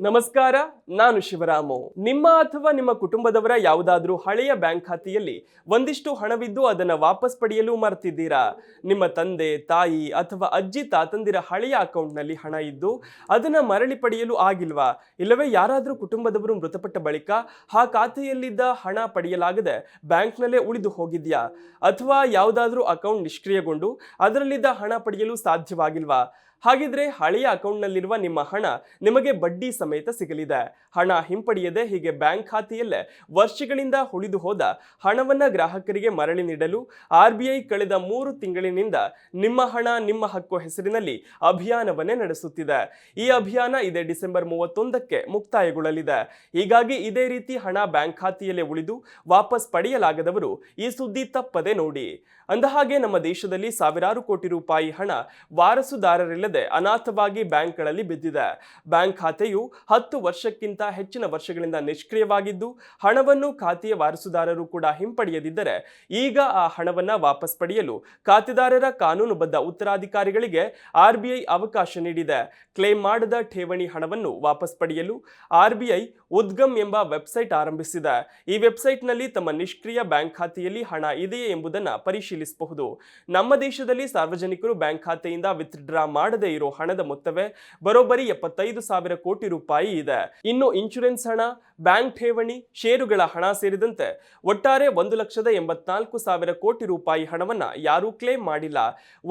ನಮಸ್ಕಾರ, ನಾನು ಶಿವರಾಮು. ನಿಮ್ಮ ಅಥವಾ ನಿಮ್ಮ ಕುಟುಂಬದವರ ಯಾವುದಾದ್ರೂ ಹಳೆಯ ಬ್ಯಾಂಕ್ ಖಾತೆಯಲ್ಲಿ ಒಂದಿಷ್ಟು ಹಣವಿದ್ದು ಅದನ್ನು ವಾಪಸ್ ಪಡೆಯಲು ಮರೆತಿದ್ದೀರಾ? ನಿಮ್ಮ ತಂದೆ, ತಾಯಿ ಅಥವಾ ಅಜ್ಜಿ ತಾತಂದಿರ ಹಳೆಯ ಅಕೌಂಟ್ನಲ್ಲಿ ಹಣ ಇದ್ದು ಅದನ್ನು ಮರಳಿ ಪಡೆಯಲು ಆಗಿಲ್ವಾ? ಇಲ್ಲವೇ ಯಾರಾದರೂ ಕುಟುಂಬದವರು ಮೃತಪಟ್ಟ ಬಳಿಕ ಆ ಖಾತೆಯಲ್ಲಿದ್ದ ಹಣ ಪಡೆಯಲಾಗದೆ ಬ್ಯಾಂಕ್ನಲ್ಲೇ ಉಳಿದು ಹೋಗಿದ್ಯಾ? ಅಥವಾ ಯಾವುದಾದ್ರೂ ಅಕೌಂಟ್ ನಿಷ್ಕ್ರಿಯಗೊಂಡು ಅದರಲ್ಲಿದ್ದ ಹಣ ಪಡೆಯಲು ಸಾಧ್ಯವಾಗಿಲ್ವಾ? ಹಾಗಿದ್ರೆ ಹಳೆಯ ಅಕೌಂಟ್ನಲ್ಲಿರುವ ನಿಮ್ಮ ಹಣ ನಿಮಗೆ ಬಡ್ಡಿ ಸಮೇತ ಸಿಗಲಿದೆ. ಹಣ ಹಿಂಪಡೆಯದೆ ಹೀಗೆ ಬ್ಯಾಂಕ್ ಖಾತೆಯಲ್ಲೇ ವರ್ಷಗಳಿಂದ ಉಳಿದು ಹೋದ ಹಣವನ್ನ ಗ್ರಾಹಕರಿಗೆ ಮರಳಿ ನೀಡಲು RBI ಕಳೆದ 3 ತಿಂಗಳಿನಿಂದ ನಿಮ್ಮ ಹಣ ನಿಮ್ಮ ಹಕ್ಕು ಹೆಸರಿನಲ್ಲಿ ಅಭಿಯಾನವನ್ನೇ ನಡೆಸುತ್ತಿದೆ. ಈ ಅಭಿಯಾನ ಇದೇ ಡಿಸೆಂಬರ್ 31ಕ್ಕೆ ಮುಕ್ತಾಯಗೊಳ್ಳಲಿದೆ. ಹೀಗಾಗಿ ಇದೇ ರೀತಿ ಹಣ ಬ್ಯಾಂಕ್ ಖಾತೆಯಲ್ಲೇ ಉಳಿದು ವಾಪಸ್ ಪಡೆಯಲಾಗದವರು ಈ ಸುದ್ದಿ ತಪ್ಪದೆ ನೋಡಿ. ಅಂದಹಾಗೆ ನಮ್ಮ ದೇಶದಲ್ಲಿ ಸಾವಿರಾರು ಕೋಟಿ ರೂಪಾಯಿ ಹಣ ವಾರಸುದಾರರಿಲ್ಲದೆ ಅನಾಥವಾಗಿ ಬ್ಯಾಂಕ್ಗಳಲ್ಲಿ ಬಿದ್ದಿದೆ. ಬ್ಯಾಂಕ್ ಖಾತೆಯು 10 ವರ್ಷಕ್ಕಿಂತ ಹೆಚ್ಚಿನ ವರ್ಷಗಳಿಂದ ನಿಷ್ಕ್ರಿಯವಾಗಿದ್ದು ಹಣವನ್ನು ಖಾತೆಯ ವಾರಸುದಾರರು ಕೂಡ ಹಿಂಪಡೆಯದಿದ್ದರೆ ಈಗ ಆ ಹಣವನ್ನ ವಾಪಸ್ ಪಡೆಯಲು ಖಾತೆದಾರರ ಕಾನೂನುಬದ್ಧ ಉತ್ತರಾಧಿಕಾರಿಗಳಿಗೆ RBI ಅವಕಾಶ ನೀಡಿದೆ. ಕ್ಲೇಮ್ ಮಾಡದ ಠೇವಣಿ ಹಣವನ್ನು ವಾಪಸ್ ಪಡೆಯಲು RBI ಉದ್ಗಮ್ ಎಂಬ ವೆಬ್ಸೈಟ್ ಆರಂಭಿಸಿದೆ. ಈ ವೆಬ್ಸೈಟ್ನಲ್ಲಿ ತಮ್ಮ ನಿಷ್ಕ್ರಿಯ ಬ್ಯಾಂಕ್ ಖಾತೆಯಲ್ಲಿ ಹಣ ಇದೆಯೇ ಎಂಬುದನ್ನು ಪರಿಶೀಲಿಸಬಹುದು. ನಮ್ಮ ದೇಶದಲ್ಲಿ ಸಾರ್ವಜನಿಕರು ಬ್ಯಾಂಕ್ ಖಾತೆಯಿಂದ ವಿತ್ಡ್ರಾ ಮಾಡದೇ ಇರೋ ಹಣದ ಮೊತ್ತವೇ ಬರೋಬ್ಬರಿ 75,000 ಕೋಟಿ ರೂಪಾಯಿ ಇದೆ. ಇನ್ನು ಇನ್ಶೂರೆನ್ಸ್ ಹಣ, ಬ್ಯಾಂಕ್ ಠೇವಣಿ, ಷೇರುಗಳ ಹಣ ಸೇರಿದಂತೆ ಒಟ್ಟಾರೆ 1,84,000 ಕೋಟಿ ರೂಪಾಯಿ ಹಣವನ್ನ ಯಾರೂ ಕ್ಲೇಮ್ ಮಾಡಿಲ್ಲ.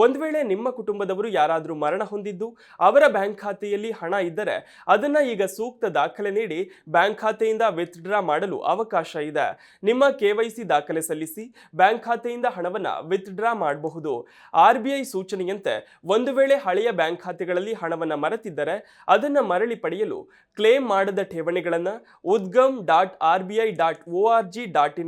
ಒಂದು ವೇಳೆ ನಿಮ್ಮ ಕುಟುಂಬದವರು ಯಾರಾದರೂ ಮರಣ ಹೊಂದಿದ್ದು ಅವರ ಬ್ಯಾಂಕ್ ಖಾತೆಯಲ್ಲಿ ಹಣ ಇದ್ದರೆ ಅದನ್ನ ಈಗ ಸೂಕ್ತ ದಾಖಲೆ ನೀಡಿ ಬ್ಯಾಂಕ್ ಖಾತೆಯಿಂದ ವಿತ್ಡ್ರಾ ಮಾಡಲು ಅವಕಾಶ ಇದೆ. ನಿಮ್ಮ KYC ದಾಖಲೆ ಸಲ್ಲಿಸಿ ಬ್ಯಾಂಕ್ ಖಾತೆಯಿಂದ ಹಣವನ್ನ ವಿತ್ಡ್ರಾ ಮಾಡಬಹುದು. RBI ಸೂಚನೆಯಂತೆ ಒಂದು ವೇಳೆ ಹಳೆಯ ಬ್ಯಾಂಕ್ ಖಾತೆಗಳಲ್ಲಿ ಹಣವನ್ನ ಮರೆತಿದ್ದರೆ ಅದನ್ನ ಮರಳಿ ಪಡೆಯಲು ಕ್ಲೇಮ್ ಮಾಡದ ಠೇವಣಿಗಳನ್ನು udgam.rbi.org.in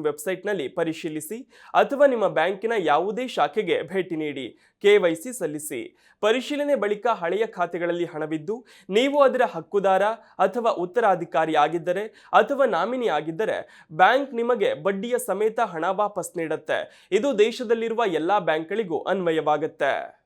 ವೆಬ್ಸೈಟ್ನಲ್ಲಿ ಪರಿಶೀಲಿಸಿ ಅಥವಾ ನಿಮ್ಮ ಬ್ಯಾಂಕಿನ ಯಾವುದೇ ಶಾಖೆಗೆ ಭೇಟಿ ನೀಡಿ KYC ಸಲ್ಲಿಸಿ. ಪರಿಶೀಲನೆ ಬಳಿಕ ಹಳೆಯ ಖಾತೆಗಳಲ್ಲಿ ಹಣವಿದ್ದು ನೀವು ಅದರ ಹಕ್ಕುದಾರ ಅಥವಾ ಉತ್ತರಾಧಿಕಾರಿ ಆಗಿದ್ದರೆ ಅಥವಾ ನಾಮಿನಿ ಆಗಿದ್ದರೆ ಬ್ಯಾಂಕ್ ನಿಮಗೆ ಬಡ್ಡಿಯ ಸಮೇತ ಹಣ ವಾಪಸ್ ನೀಡುತ್ತೆ. ಇದು ದೇಶದಲ್ಲಿರುವ ಎಲ್ಲಾ ಬ್ಯಾಂಕ್ಗಳಿಗೂ ಅನ್ವಯವಾಗುತ್ತೆ.